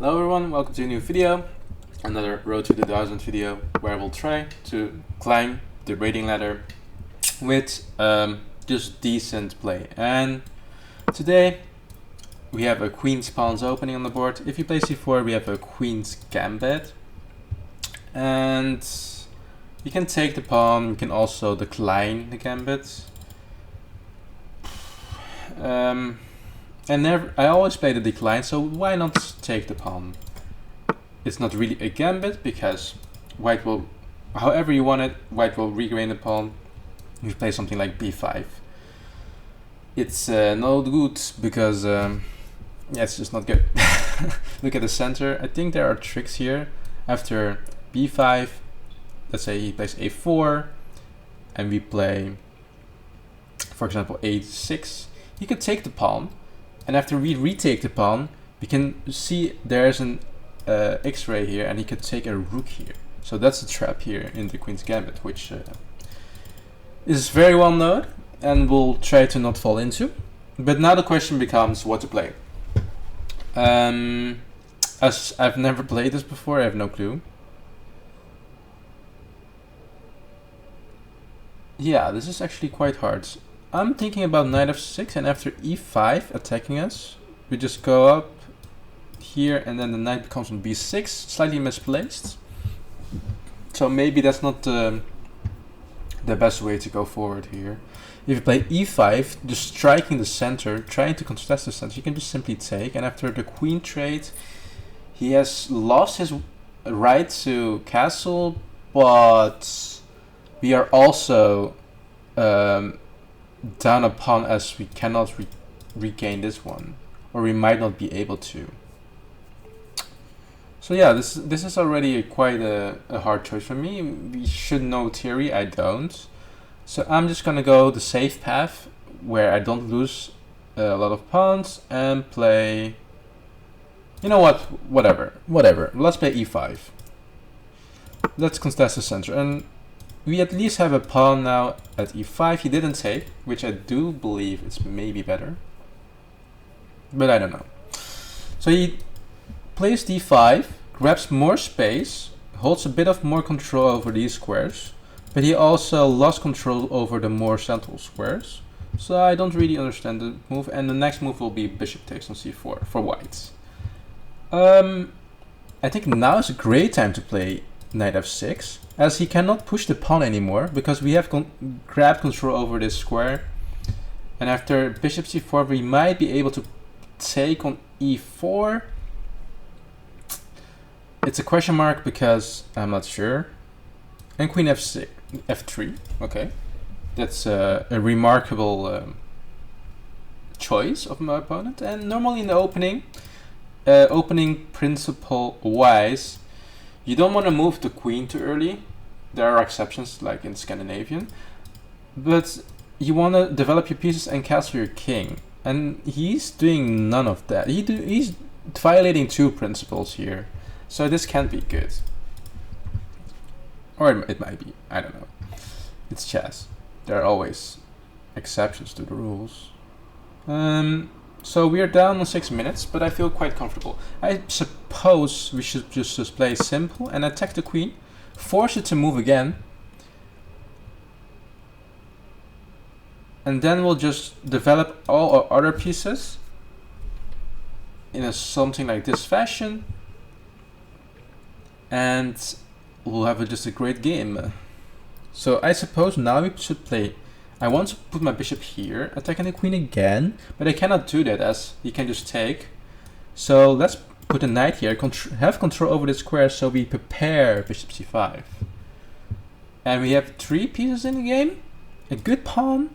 Hello everyone, welcome to a new video, another Road to the 1000 video where we'll try to climb the rating ladder with just decent play. And today we have a Queen's Pawns opening on the board. If you play c4 we have a Queen's Gambit, and you can take the pawn, you can also decline the Gambit. I always play the decline, so why not take the pawn? It's not really a gambit because white will, however you want it, white will regain the pawn. You play something like b5. It's no good because yeah, it's just not good. Look at the center. I think there are tricks here. After b5, let's say he plays a4, and we play, for example, a6. He could take the pawn. And after we retake the pawn, we can see there's an X-ray here, and he could take a rook here. So that's a trap here in the Queen's Gambit, which is very well known, and we'll try to not fall into. But now the question becomes what to play. As I've never played this before, I have no clue. Yeah, this is actually quite hard. I'm thinking about knight f6, and after e5 attacking us, we just go up here, and then the knight becomes on b6, slightly misplaced. So maybe that's not the best way to go forward here. If you play e5, just striking the center, trying to contest the center, you can just simply take, and after the queen trade, he has lost his right to castle, but we are also down a pawn, as we cannot regain this one, or we might not be able to. So yeah, this is already quite a hard choice for me. We should know theory, I don't. So I'm just gonna go the safe path where I don't lose a lot of pawns and play, you know what, whatever, let's play e5. Let's contest the center, and we at least have a pawn now at e5. He didn't take, which I do believe is maybe better, but I don't know. So he plays d5, grabs more space, holds a bit of more control over these squares, but he also lost control over the more central squares. So I don't really understand the move, and the next move will be bishop takes on c4 for white. I think now is a great time to play knight f6, as he cannot push the pawn anymore because we have grabbed control over this square. And after bishop c4 we might be able to take on e4. It's a question mark because I'm not sure. And queen f6, f3, okay. That's a remarkable choice of my opponent. And normally in the opening principle wise, you don't want to move the queen too early. There are exceptions, like in Scandinavian. But you want to develop your pieces and castle your king. And he's doing none of that. He's violating two principles here. So this can't be good. Or it might be. I don't know. It's chess. There are always exceptions to the rules. So we are down on 6 minutes, but I feel quite comfortable. I suppose we should just play simple and attack the queen, force it to move again, and then we'll just develop all our other pieces in something like this fashion, and we'll have just a great game. So I suppose now we should play. I want to put my bishop here, attacking the queen again, but I cannot do that as he can just take. So let's put a knight here, have control over the square, so we prepare bishop c5. And we have 3 pieces in the game, a good pawn.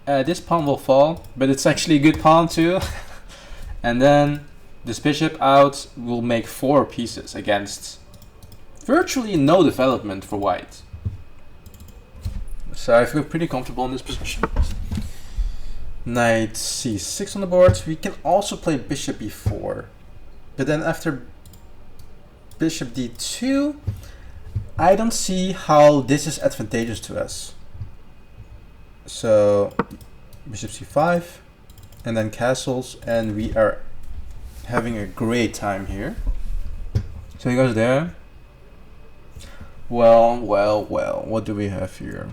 This pawn will fall, but it's actually a good pawn too. And then this bishop out will make 4 pieces against virtually no development for white. So I feel pretty comfortable in this position. Knight c6 on the board. We can also play bishop b4. But then after bishop d2, I don't see how this is advantageous to us. So bishop c5, and then castles, and we are having a great time here. So he goes there. Well, what do we have here?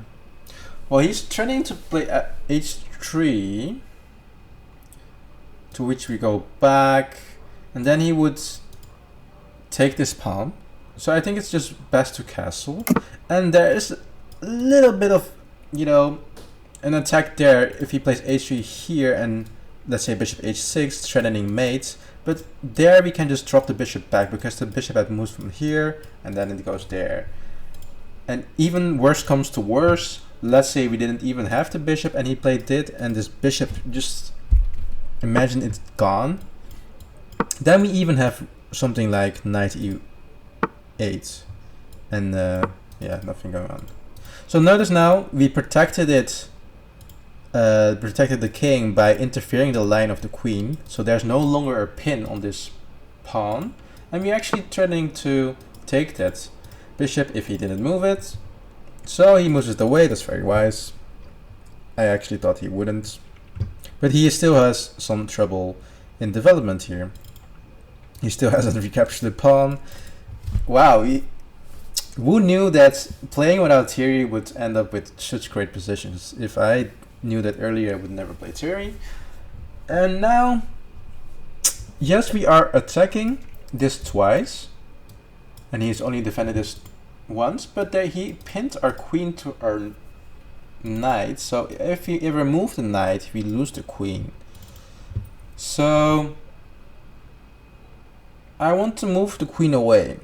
Well, he's trying to play at h3, to which we go back, and then he would take this pawn. So I think it's just best to castle, and there is a little bit of, you know, an attack there if he plays h3 here and let's say bishop h6, threatening mate. But there we can just drop the bishop back because the bishop had moves from here and then it goes there. And even worse comes to worse, let's say we didn't even have the bishop and he played it and this bishop, just imagine it's gone. Then we even have something like knight e8 and yeah, nothing going on. So notice now we protected it, protected the king by interfering the line of the queen, so there's no longer a pin on this pawn, and we're actually threatening to take that bishop if he didn't move it. So he moves it away. That's very wise. I actually thought he wouldn't, but he still has some trouble in development here. He still hasn't recaptured the pawn. Wow, who knew that playing without theory would end up with such great positions? If I knew that earlier, I would never play theory. And now, yes, we are attacking this twice, and he's only defended this once, but there he pinned our queen to our knight. So if we ever move the knight, we lose the queen. So I want to move the queen away.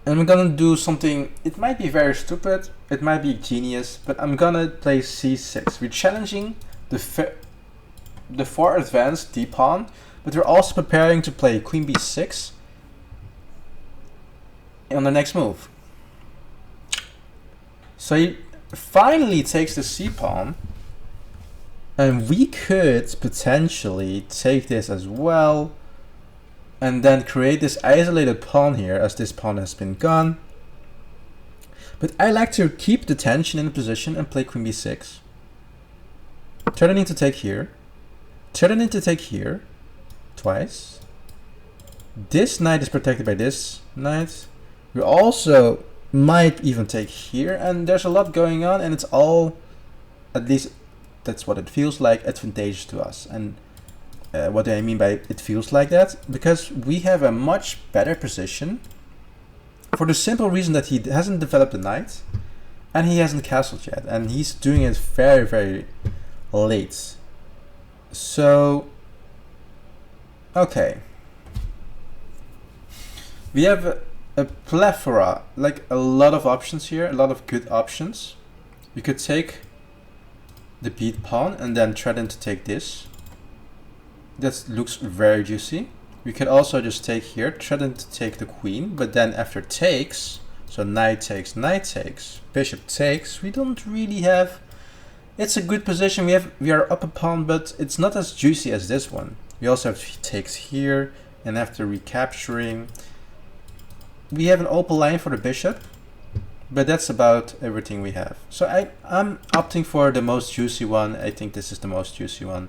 And I'm gonna do something, it might be very stupid, it might be genius, but I'm gonna play c6. We're challenging the 4 advanced d-pawn, but we're also preparing to play queen b6 on the next move. So he finally takes the c-pawn, and we could potentially take this as well, and then create this isolated pawn here, as this pawn has been gone. But I like to keep the tension in the position and play queen b6. Threatening to take here. Threatening to take here. Twice. This knight is protected by this knight. We also might even take here, and there's a lot going on, and it's all, at least that's what it feels like, advantageous to us. And what do I mean by it feels like that? Because we have a much better position for the simple reason that he hasn't developed the knight and he hasn't castled yet, and he's doing it very, very late. So, okay. We have a plethora, like a lot of options here, a lot of good options. We could take the beat pawn and then threaten to take this. That looks very juicy. We could also just take here, threaten to take the queen, but then after takes, so knight takes, bishop takes, we don't really have, it's a good position. We are up a pawn, but it's not as juicy as this one. We also have takes here, and after recapturing, we have an open line for the bishop, but that's about everything we have. So I'm opting for the most juicy one. I think this is the most juicy one.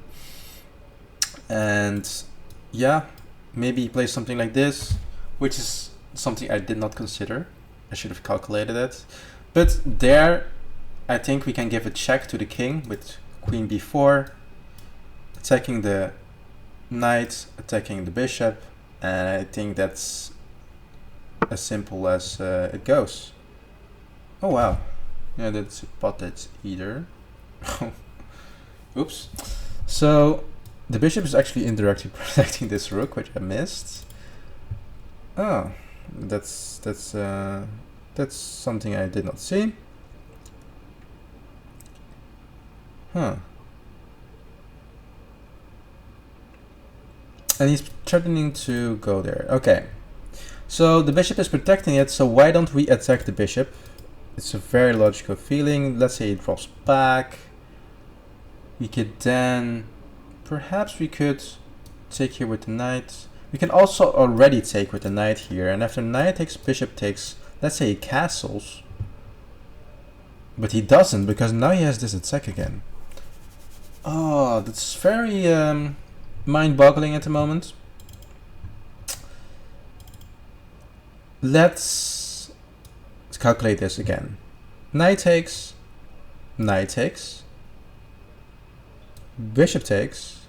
And yeah, maybe play something like this, which is something I did not consider. I should have calculated it. But there, I think we can give a check to the king with queen b4, attacking the knight, attacking the bishop, and I think that's as simple as it goes. Oh wow, yeah, that's potted either. Oops. So the bishop is actually indirectly protecting this rook, which I missed. Oh, that's something I did not see. Huh. And he's threatening to go there. Okay. So the bishop is protecting it, so why don't we attack the bishop? It's a very logical feeling. Let's say it drops back. We could then, perhaps we could take here with the knight. We can also already take with the knight here, and after knight takes, bishop takes, let's say he castles. But he doesn't, because now he has this attack again. Oh, that's very mind-boggling at the moment. Let's calculate this again. Knight takes, bishop takes,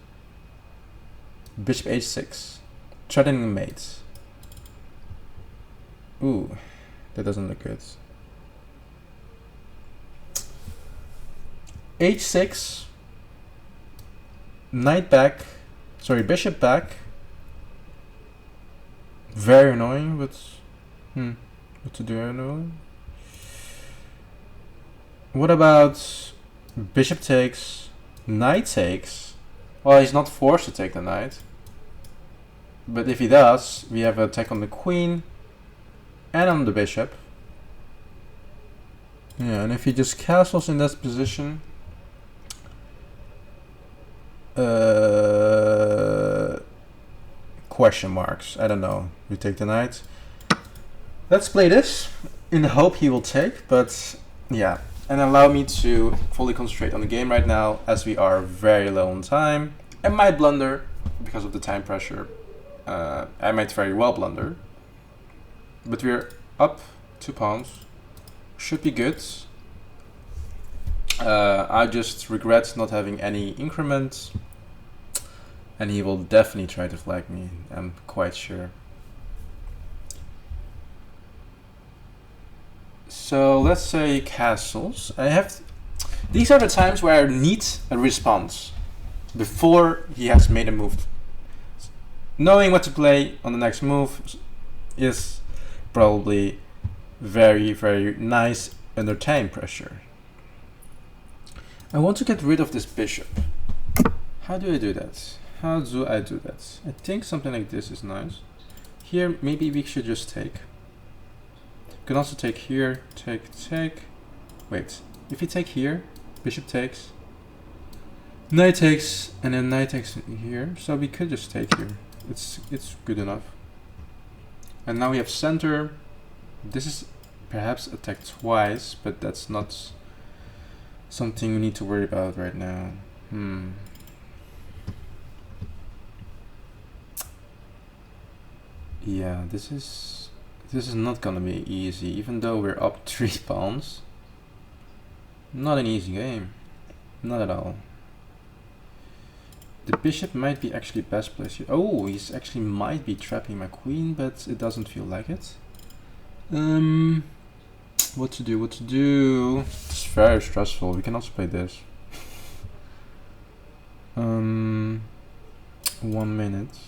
bishop h6, threatening mate. Ooh, that doesn't look good. h6, knight back, sorry, bishop back. Very annoying, but what to do, I don't know. What about bishop takes, knight takes? Well, he's not forced to take the knight. But if he does, we have an attack on the queen and on the bishop. Yeah, and if he just castles in that position, question marks. I don't know. We take the knight. Let's play this in the hope he will take, but yeah. And allow me to fully concentrate on the game right now, as we are very low on time. I might blunder because of the time pressure. I might very well blunder. But we're up 2 pawns. Should be good. I just regret not having any increment. And he will definitely try to flag me, I'm quite sure. So let's say castles. These are the times where I need a response before he has made a move. Knowing what to play on the next move is probably very, very nice under time pressure. I want to get rid of this bishop. How do I do that? How do I do that? I think something like this is nice. Here, maybe we should just take. You can also take here, take. Wait, if you take here, bishop takes, knight takes, and then knight takes here. So we could just take here. It's good enough. And now we have center. This is perhaps attacked twice, but that's not something we need to worry about right now. Yeah, this is not gonna be easy, even though we're up 3 pawns. Not an easy game, not at all. The bishop might be actually best placed here. Oh, he's actually might be trapping my queen, but it doesn't feel like it. What to do? It's very stressful. We can also play this. 1 minute.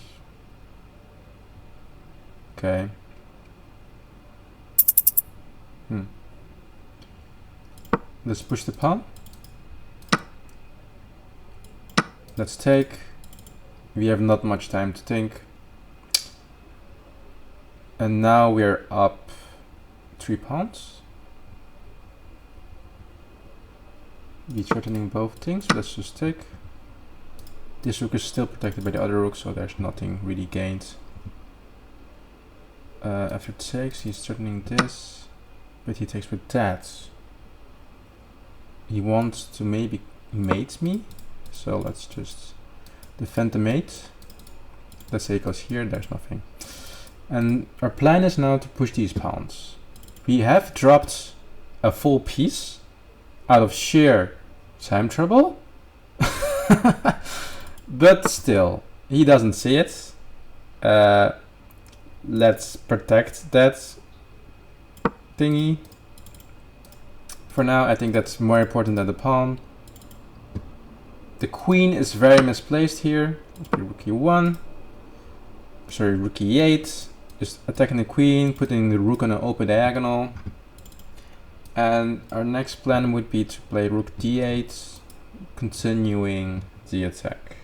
Okay. Let's push the pawn. Let's take. We have not much time to think. And now we're up 3 pawns. We're threatening both things. Let's just take. This rook is still protected by the other rook, so there's nothing really gained. After takes, he's threatening this, but he takes with that. He wants to maybe mate me, so let's just defend the mate. Let's say it goes here, there's nothing. And our plan is now to push these pawns. We have dropped a full piece out of sheer time trouble, but still, he doesn't see it. Let's protect that thingy. For now, I think that's more important than the pawn. The queen is very misplaced here. Rook e1. Sorry, rook e8. Just attacking the queen, putting the rook on an open diagonal. And our next plan would be to play rook d8, continuing the attack.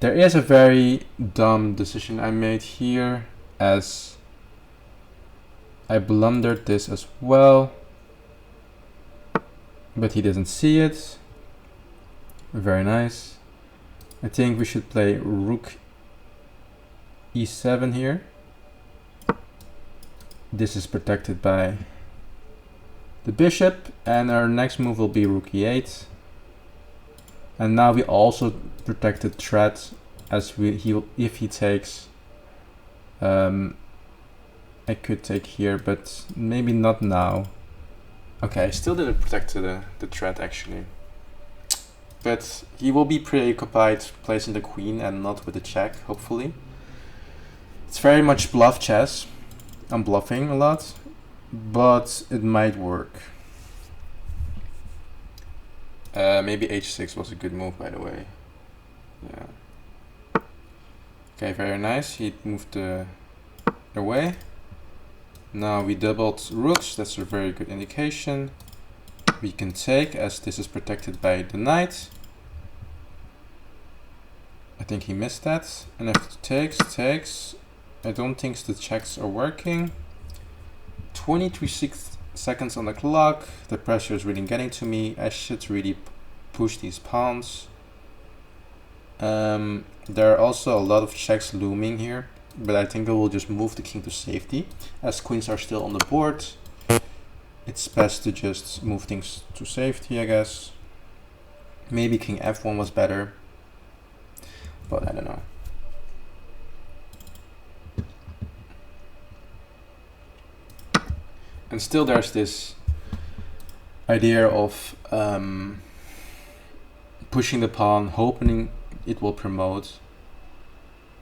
There is a very dumb decision I made here, as I blundered this as well, but he doesn't see it. Very nice. I think we should play rook e7 here. This is protected by the bishop, and our next move will be rook e8. And now we also protected threat as if he takes, I could take here, but maybe not now. Okay, I still didn't protect the threat actually. But he will be preoccupied placing the queen and not with the check, hopefully. It's very much bluff chess. I'm bluffing a lot, but it might work. Maybe h6 was a good move, by the way. Yeah. Okay, very nice. He moved away. Now we doubled rooks. That's a very good indication. We can take, as this is protected by the knight. I think he missed that. And if it takes. I don't think the checks are working. 23 seconds on the clock. The pressure is really getting to me. I should really push these pawns. There are also a lot of checks looming here, but I think I will just move the king to safety. As queens are still on the board, it's best to just move things to safety, I guess. Maybe king f1 was better, but I don't know. And still there's this idea of pushing the pawn, hoping it will promote.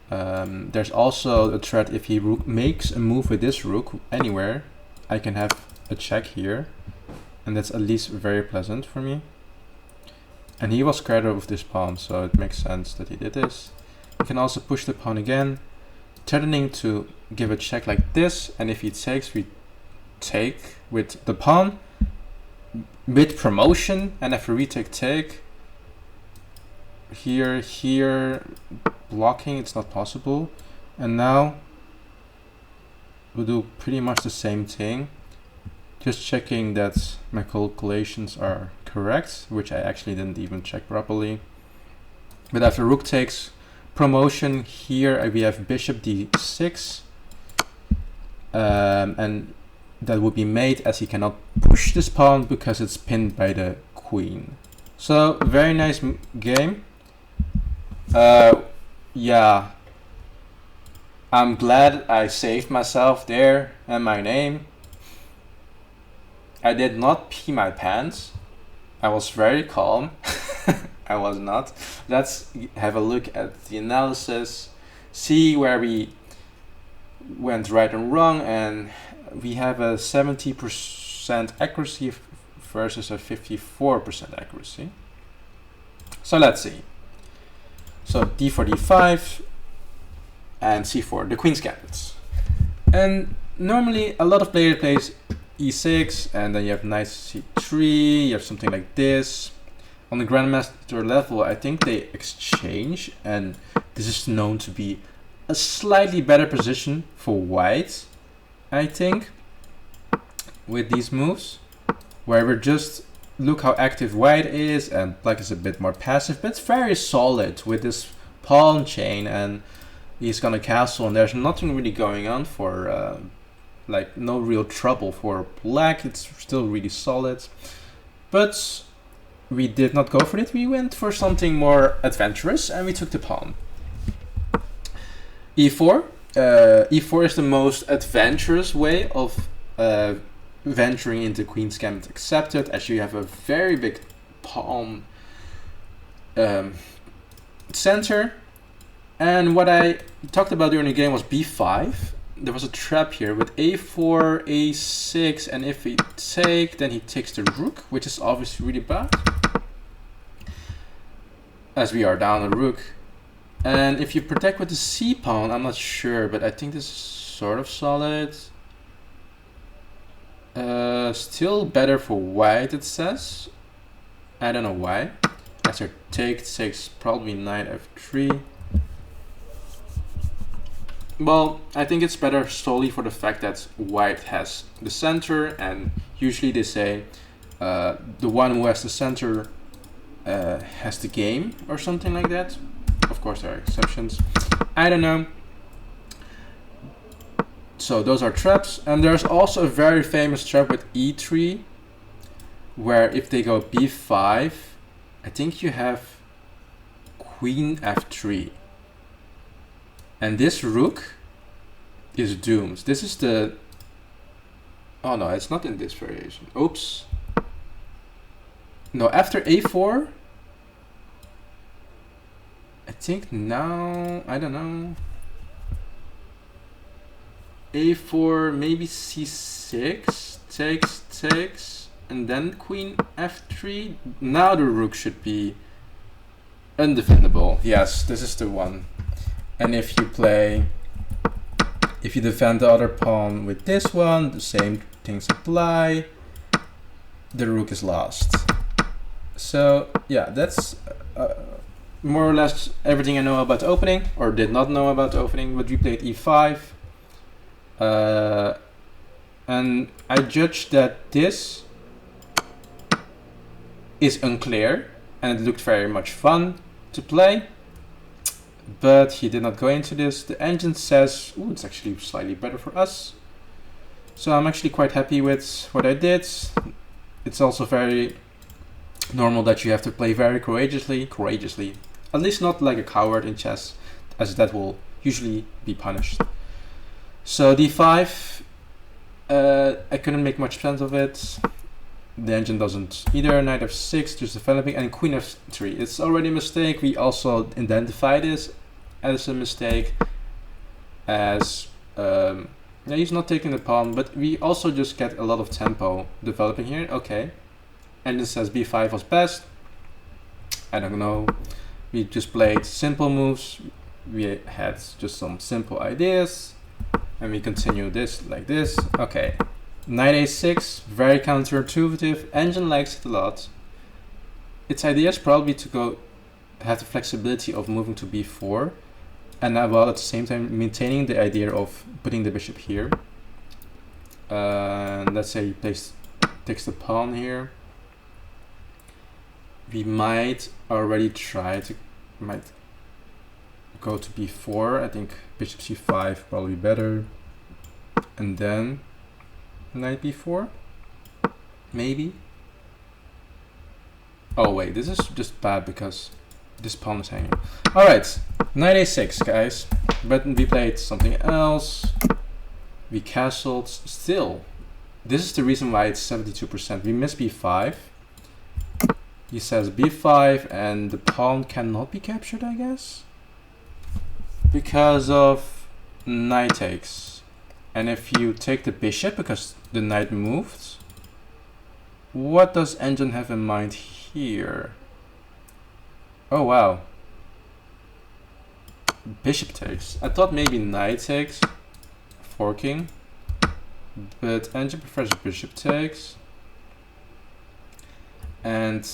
There's also a threat if he makes a move with this rook anywhere, I can have a check here, and that's at least very pleasant for me. And he was scared of this pawn, so it makes sense that he did this. He can also push the pawn again, threatening to give a check like this, and if he takes, we take with the pawn with promotion, and if we retake take here blocking, it's not possible. And now we'll do pretty much the same thing, just checking that my calculations are correct, which I actually didn't even check properly. But after rook takes promotion, here we have bishop d6, and that would be mate, as he cannot push this pawn because it's pinned by the queen. So very nice game. Yeah, I'm glad I saved myself there and my name. I did not pee my pants. I was very calm. I was not. Let's have a look at the analysis, see where we went right and wrong, and we have a 70% accuracy versus a 54% accuracy. So let's see. So d4, d5, and c4, the queen's gambits. And normally a lot of players plays e6, and then you have knight c3, you have something like this. On the grandmaster level, I think they exchange, and this is known to be a slightly better position for white, I think, with these moves, where we're just look how active white is, and black is a bit more passive, but it's very solid with this pawn chain, and he's gonna castle, and there's nothing really going on for like no real trouble for black. It's still really solid, but we did not go for it. We went for something more adventurous, and we took the pawn. e4. E4 is the most adventurous way of venturing into Queen's Gambit Accepted, as you have a very big pawn center. And what I talked about during the game was b5. There was a trap here with a4, a6, and if we take, then he takes the rook, which is obviously really bad, as we are down a rook. And if you protect with the c pawn, I'm not sure, but I think this is sort of solid. Still better for white, it says. I don't know why. After take takes probably knight f3. Well, I think it's better solely for the fact that white has the center, and usually they say the one who has the center has the game or something like that. Of course, there are exceptions. I don't know. So those are traps, and there's also a very famous trap with e3, where if they go b5, I think you have queen f3. And this rook is doomed. This is the... Oh no, it's not in this variation. Oops. No, after a4... I think now... I don't know. a4, maybe c6. Takes. And then queen f3. Now the rook should be undefendable. Yes, this is the one. And if you defend the other pawn with this one, the same things apply. The rook is lost. So yeah, that's more or less everything I know about opening, or did not know about opening. But we played e5. And I judged that this is unclear, and it looked very much fun to play. But he did not go into this. The engine says, ooh, it's actually slightly better for us. So I'm actually quite happy with what I did. It's also very normal that you have to play very courageously. At least not like a coward in chess, as that will usually be punished. So d5, I couldn't make much sense of it. The engine doesn't either. Knight f6, just developing, and queen f3. It's already a mistake. We also identify this as a mistake, as he's not taking the pawn, but we also just get a lot of tempo developing here. Okay, and it says b5 was best. I don't know. We just played simple moves. We had just some simple ideas, and we continue this like this. Okay. Knight a6, very counterintuitive. Engine likes it a lot. Its idea is probably to have the flexibility of moving to b4, and while at the same time maintaining the idea of putting the bishop here. Let's say he takes the pawn here. We might already might go to b4. I think bishop c5 probably better, and then knight b4, maybe. Oh wait, this is just bad because this pawn is hanging. All right, knight a6, guys. But we played something else. We castled. Still, this is the reason why it's 72%. We missed b5. He says b5, and the pawn cannot be captured, I guess, because of knight takes. And if you take the bishop, because the knight moved, what does engine have in mind here? Oh wow. Bishop takes. I thought maybe knight takes, forking, but engine prefers bishop takes. And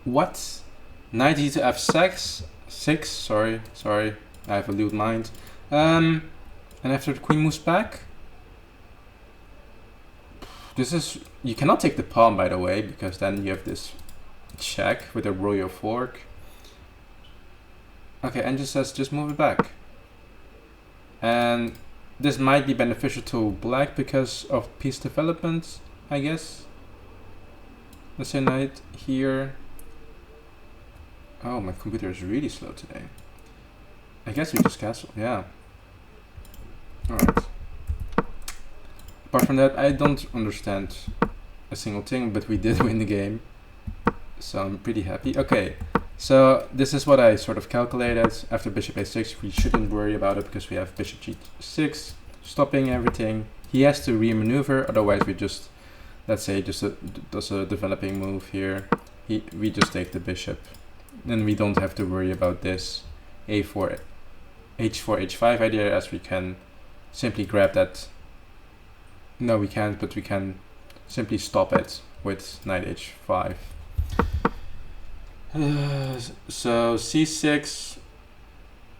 what? Knight e to f6. Sorry. I have a lewd mind. And after the queen moves back, you cannot take the pawn, by the way, because then you have this check with a royal fork. Okay, and just says just move it back. And this might be beneficial to black because of piece development, I guess. Let's say knight here. Oh, my computer is really slow today. I guess we just castle, yeah. Alright. Apart from that, I don't understand a single thing, but we did win the game. So I'm pretty happy. Okay, so this is what I sort of calculated. After bishop a6, we shouldn't worry about it because we have bishop g6, stopping everything. He has to re-maneuver, otherwise we just, let's say, does a developing move here. We just take the bishop. Then we don't have to worry about this a4, h4, h5 idea, as we can simply grab that. No, we can't, but we can simply stop it with knight h5. So c6,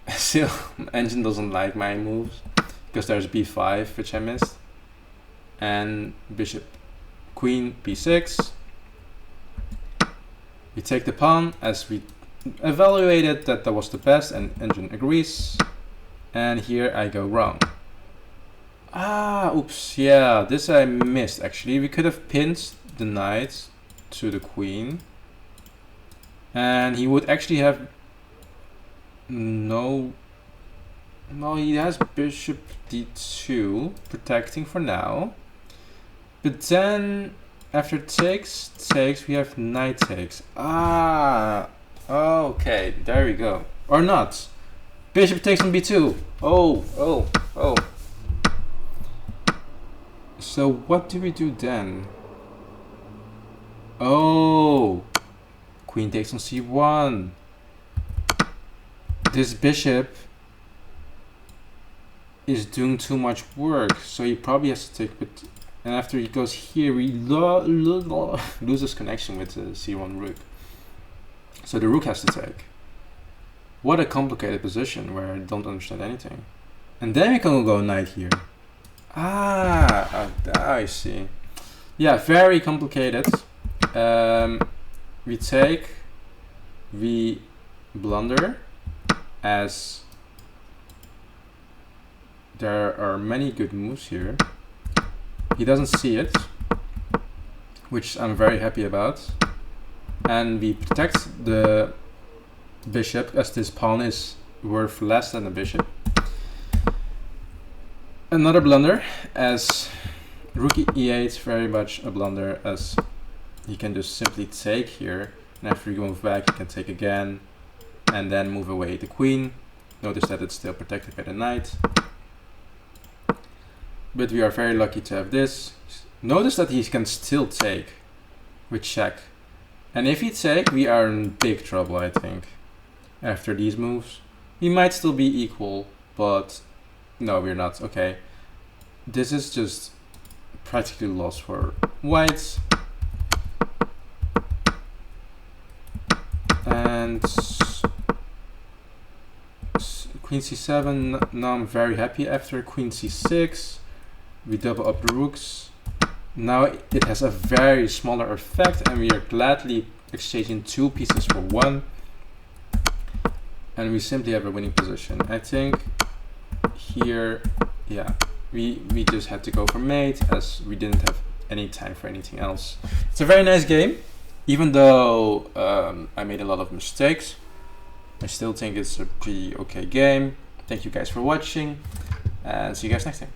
still engine doesn't like my moves because there's b5 which I missed, and bishop, queen, b6. We take the pawn as we evaluated that was the best, and engine agrees. And here I go wrong. Ah, oops, yeah, this I missed actually. We could have pinned the knight to the queen, and he would actually have No. No, he has bishop d2, protecting for now. But then, after takes, we have knight takes. Ah, okay, there we go. Or not. Bishop takes on b2. Oh. So what do we do then? Oh, queen takes on c1. This bishop is doing too much work, so he probably has to take with. And after he goes here, he loses connection with the c1 rook. So the rook has to take. What a complicated position where I don't understand anything. And then we can go knight here. Ah, I see. Yeah, very complicated. We take, we blunder, as there are many good moves here. He doesn't see it, which I'm very happy about. And we protect the bishop, as this pawn is worth less than the bishop. Another blunder, as rook e8, very much a blunder, as he can just simply take here, and after you move back, you can take again, and then move away the queen. Notice that it's still protected by the knight. But we are very lucky to have this. Notice that he can still take with check. And if he take, we are in big trouble, I think. After these moves, we might still be equal, but no, we're not. Okay, this is just practically lost for whites. And queen c7. Now I'm very happy. After queen c6, we double up the rooks. Now it has a very smaller effect, and we are gladly exchanging 2 pieces for 1. And we simply have a winning position. I think here, yeah, we just had to go for mate, as we didn't have any time for anything else. It's a very nice game, even though I made a lot of mistakes. I still think it's a pretty okay game. Thank you guys for watching, and see you guys next time.